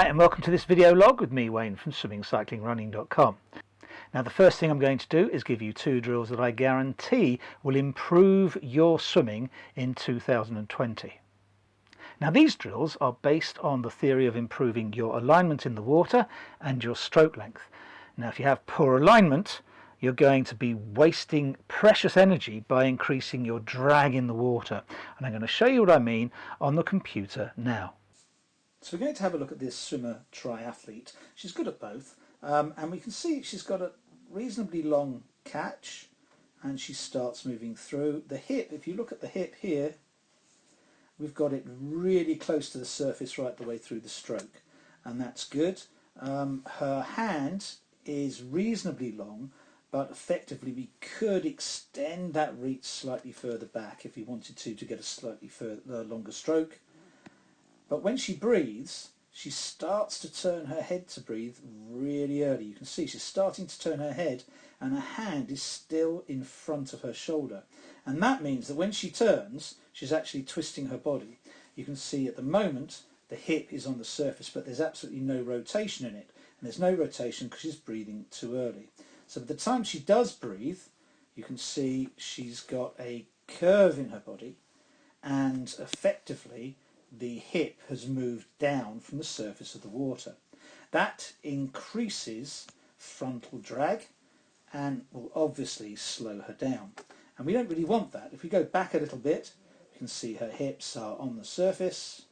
Hi and welcome to this video log with me, Wayne, from swimmingcyclingrunning.com. Now the first thing I'm going to do is give you two drills that I guarantee will improve your swimming in 2020. Now these drills are based on the theory of improving your alignment in the water and your stroke length. Now if you have poor alignment, you're going to be wasting precious energy by increasing your drag in the water. And I'm going to show you what I mean on the computer now. So we're going to have a look at this swimmer triathlete. She's good at both, and we can see she's got a reasonably long catch, and she starts moving through. The hip, if you look at the hip here, we've got it really close to the surface right the way through the stroke, and that's good. Her hand is reasonably long, but effectively we could extend that reach slightly further back if we wanted to get a slightly longer stroke. But when she breathes, she starts to turn her head to breathe really early. You can see she's starting to turn her head and her hand is still in front of her shoulder. And that means that when she turns, she's actually twisting her body. You can see at the moment the hip is on the surface, but there's absolutely no rotation in it. And there's no rotation because she's breathing too early. So by the time she does breathe, you can see she's got a curve in her body, and effectively the hip has moved down from the surface of the water. That increases frontal drag and will obviously slow her down. And we don't really want that. If we go back a little bit, we can see her hips are on the surface,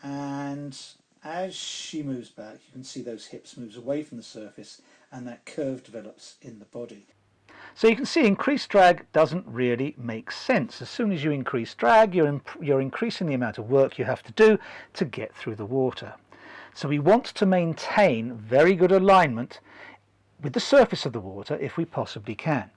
and as she moves back, you can see those hips moves away from the surface and that curve develops in the body. So you can see increased drag doesn't really make sense. As soon as you increase drag, you're increasing the amount of work you have to do to get through the water. So we want to maintain very good alignment with the surface of the water if we possibly can.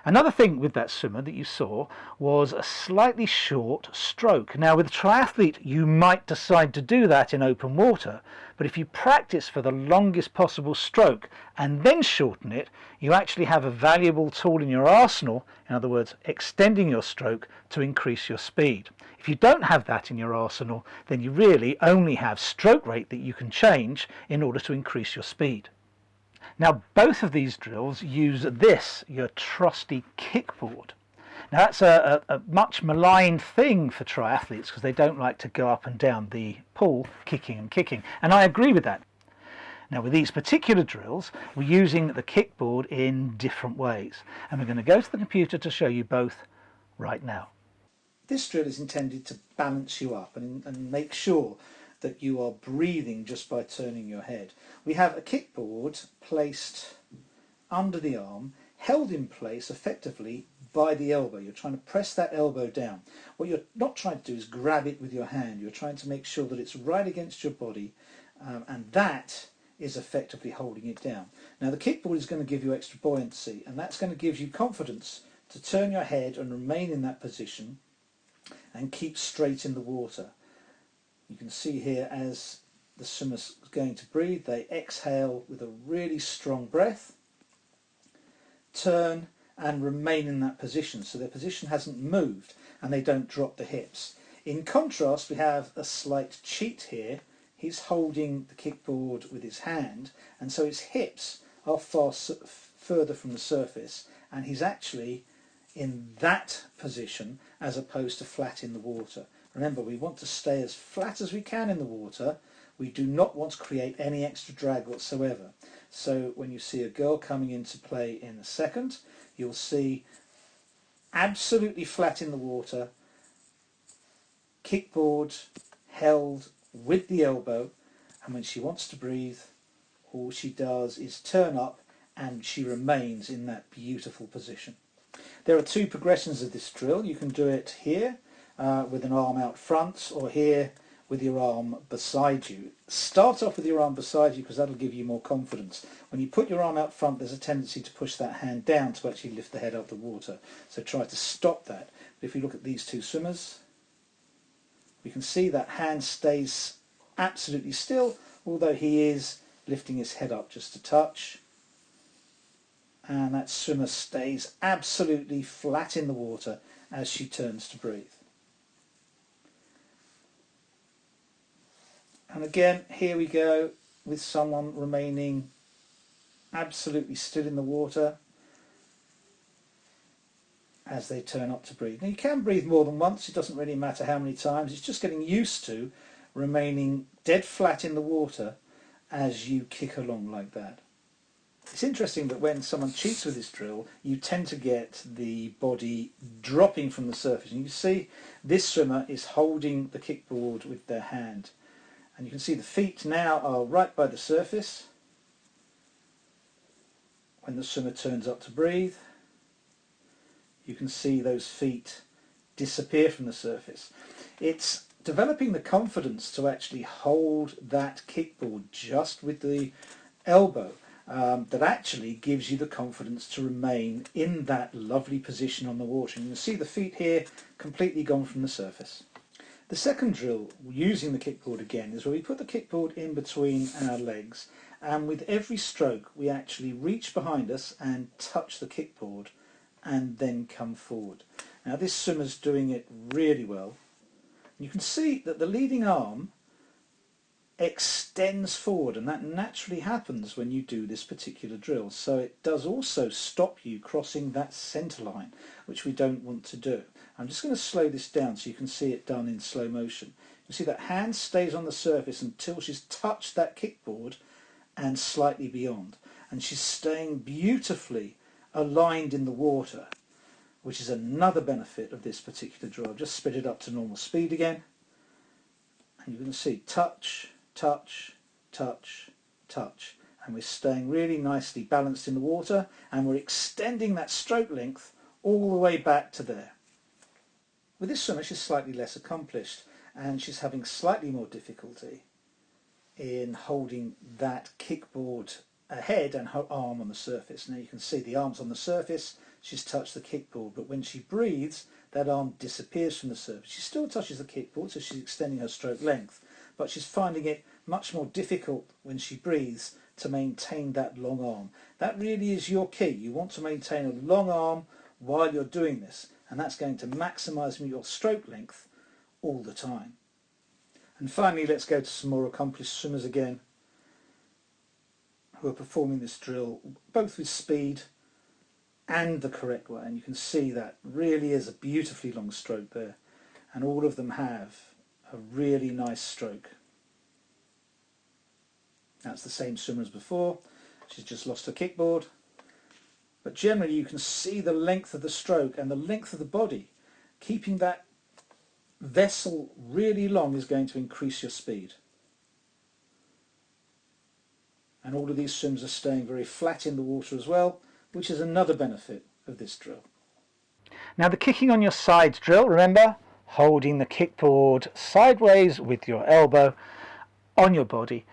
Another thing with that swimmer that you saw was a slightly short stroke. Now with a triathlete you might decide to do that in open water, but if you practice for the longest possible stroke and then shorten it, you actually have a valuable tool in your arsenal, in other words extending your stroke to increase your speed. If you don't have that in your arsenal, then you really only have stroke rate that you can change in order to increase your speed. Now both of these drills use this, your trusty kickboard. Now that's a much maligned thing for triathletes because they don't like to go up and down the pool kicking and kicking, and I agree with that. Now with these particular drills we're using the kickboard in different ways, and we're going to go to the computer to show you both right now. This drill is intended to balance you up and make sure that you are breathing just by turning your head. We have a kickboard placed under the arm, held in place effectively by the elbow. You're trying to press that elbow down. What you're not trying to do is grab it with your hand. You're trying to make sure that it's right against your body, and that is effectively holding it down. Now the kickboard is going to give you extra buoyancy, and that's going to give you confidence to turn your head and remain in that position and keep straight in the water. You can see here as the swimmer's going to breathe, they exhale with a really strong breath, turn and remain in that position, so their position hasn't moved and they don't drop the hips. In contrast, we have a slight cheat here. He's holding the kickboard with his hand, and so his hips are far further from the surface, and he's actually in that position as opposed to flat in the water. Remember, we want to stay as flat as we can in the water. We do not want to create any extra drag whatsoever. So when you see a girl coming into play in a second, you'll see absolutely flat in the water, kickboard held with the elbow, and when she wants to breathe, all she does is turn up and she remains in that beautiful position. There are two progressions of this drill. You can do it here with an arm out front, or here with your arm beside you. Start off with your arm beside you because that'll give you more confidence. When you put your arm out front, there's a tendency to push that hand down to actually lift the head out of the water. So try to stop that. But if you look at these two swimmers, we can see that hand stays absolutely still, although he is lifting his head up just a touch. And that swimmer stays absolutely flat in the water as she turns to breathe. And again, here we go with someone remaining absolutely still in the water as they turn up to breathe. Now you can breathe more than once, it doesn't really matter how many times, it's just getting used to remaining dead flat in the water as you kick along like that. It's interesting that when someone cheats with this drill, you tend to get the body dropping from the surface. And you see this swimmer is holding the kickboard with their hand. And you can see the feet now are right by the surface when the swimmer turns up to breathe. You can see those feet disappear from the surface. It's developing the confidence to actually hold that kickboard just with the elbow that actually gives you the confidence to remain in that lovely position on the water. And you can see the feet here completely gone from the surface. The second drill using the kickboard again is where we put the kickboard in between our legs, and with every stroke we actually reach behind us and touch the kickboard and then come forward. Now this swimmer's doing it really well. You can see that the leading arm extends forward, and that naturally happens when you do this particular drill. So it does also stop you crossing that centre line, which we don't want to do. I'm just going to slow this down so you can see it done in slow motion. You see that hand stays on the surface until she's touched that kickboard and slightly beyond, and she's staying beautifully aligned in the water, which is another benefit of this particular drill. I've just sped it up to normal speed again, and you can see touch, touch, touch, touch, and we're staying really nicely balanced in the water, and we're extending that stroke length all the way back to there. With this swimmer, she's slightly less accomplished, and she's having slightly more difficulty in holding that kickboard ahead and her arm on the surface. Now you can see the arm's on the surface, she's touched the kickboard, but when she breathes, that arm disappears from the surface. She still touches the kickboard, so she's extending her stroke length, but she's finding it much more difficult when she breathes to maintain that long arm. That really is your key. You want to maintain a long arm while you're doing this, and that's going to maximise your stroke length all the time. And finally, let's go to some more accomplished swimmers again, who are performing this drill both with speed and the correct way. And you can see that really is a beautifully long stroke there, and all of them have a really nice stroke. That's the same swimmer as before. She's just lost her kickboard, but generally you can see the length of the stroke and the length of the body. Keeping that vessel really long is going to increase your speed. And all of these swims are staying very flat in the water as well, which is another benefit of this drill. Now the kicking on your sides drill, remember, holding the kickboard sideways with your elbow on your body,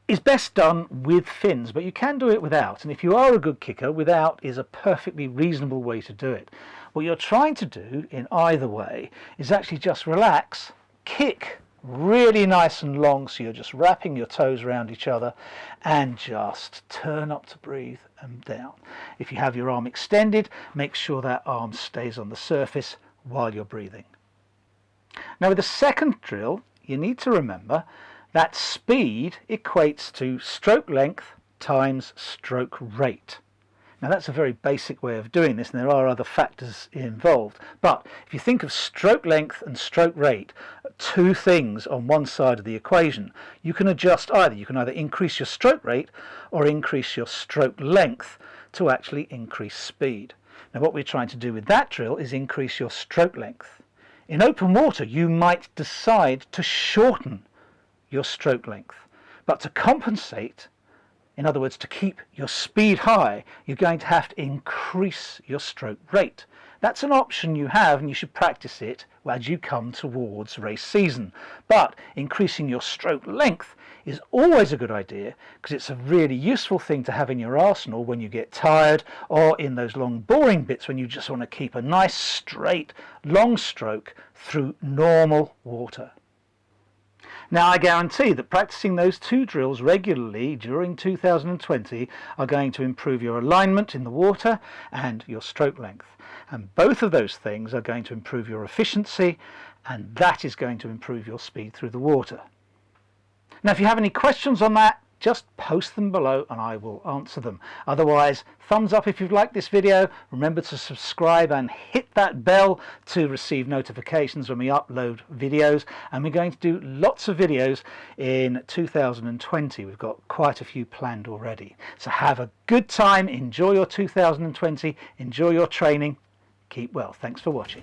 is best done with fins, but you can do it without, and if you are a good kicker, without is a perfectly reasonable way to do it. What you're trying to do in either way is actually just relax, kick really nice and long, so you're just wrapping your toes around each other, and just turn up to breathe and down. If you have your arm extended, make sure that arm stays on the surface while you're breathing. Now with the second drill, you need to remember that speed equates to stroke length times stroke rate. Now that's a very basic way of doing this, and there are other factors involved, but if you think of stroke length and stroke rate, two things on one side of the equation, you can adjust either. You can either increase your stroke rate or increase your stroke length to actually increase speed. Now what we're trying to do with that drill is increase your stroke length. In open water you might decide to shorten your stroke length, but to compensate, in other words to keep your speed high, you're going to have to increase your stroke rate. That's an option you have, and you should practice it as you come towards race season. But increasing your stroke length is always a good idea, because it's a really useful thing to have in your arsenal when you get tired, or in those long boring bits when you just want to keep a nice straight long stroke through normal water. Now I guarantee that practicing those two drills regularly during 2020 are going to improve your alignment in the water and your stroke length. And both of those things are going to improve your efficiency and that is going to improve your speed through the water. Now if you have any questions on that, just post them below and I will answer them. Otherwise, thumbs up if you've liked this video. Remember to subscribe and hit that bell to receive notifications when we upload videos. And we're going to do lots of videos in 2020. We've got quite a few planned already. So have a good time, enjoy your 2020, enjoy your training, keep well. Thanks for watching.